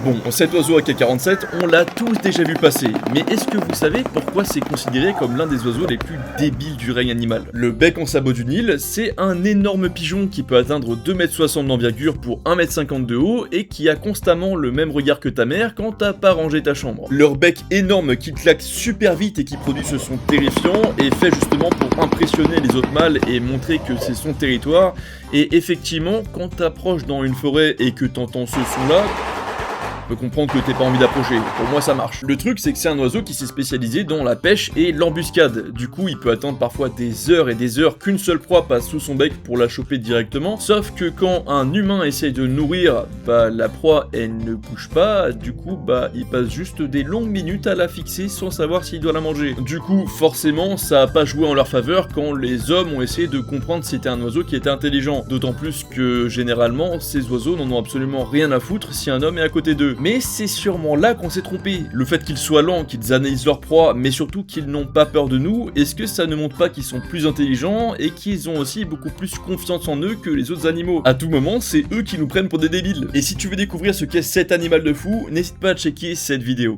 Bon, cet oiseau AK-47, on l'a tous déjà vu passer, mais est-ce que vous savez pourquoi c'est considéré comme l'un des oiseaux les plus débiles du règne animal? Le bec en sabot du Nil, c'est un énorme pigeon qui peut atteindre 2,60 m d'envergure pour 1,50 m de haut et qui a constamment le même regard que ta mère quand t'as pas rangé ta chambre. Leur bec énorme qui claque super vite et qui produit ce son terrifiant est fait justement pour impressionner les autres mâles et montrer que c'est son territoire, et effectivement, quand t'approches dans une forêt et que t'entends ce son-là, je peux comprendre que t'aies pas envie d'approcher, pour moi ça marche. Le truc c'est que c'est un oiseau qui s'est spécialisé dans la pêche et l'embuscade, du coup il peut attendre parfois des heures et des heures qu'une seule proie passe sous son bec pour la choper directement, sauf que quand un humain essaye de nourrir, la proie elle ne bouge pas, du coup il passe juste des longues minutes à la fixer sans savoir s'il doit la manger. Du coup forcément ça a pas joué en leur faveur quand les hommes ont essayé de comprendre si c'était un oiseau qui était intelligent, d'autant plus que généralement ces oiseaux n'en ont absolument rien à foutre si un homme est à côté d'eux. Mais c'est sûrement là qu'on s'est trompé. Le fait qu'ils soient lents, qu'ils analysent leur proie, mais surtout qu'ils n'ont pas peur de nous, est-ce que ça ne montre pas qu'ils sont plus intelligents et qu'ils ont aussi beaucoup plus confiance en eux que les autres animaux? À tout moment, c'est eux qui nous prennent pour des débiles. Et si tu veux découvrir ce qu'est cet animal de fou, n'hésite pas à checker cette vidéo.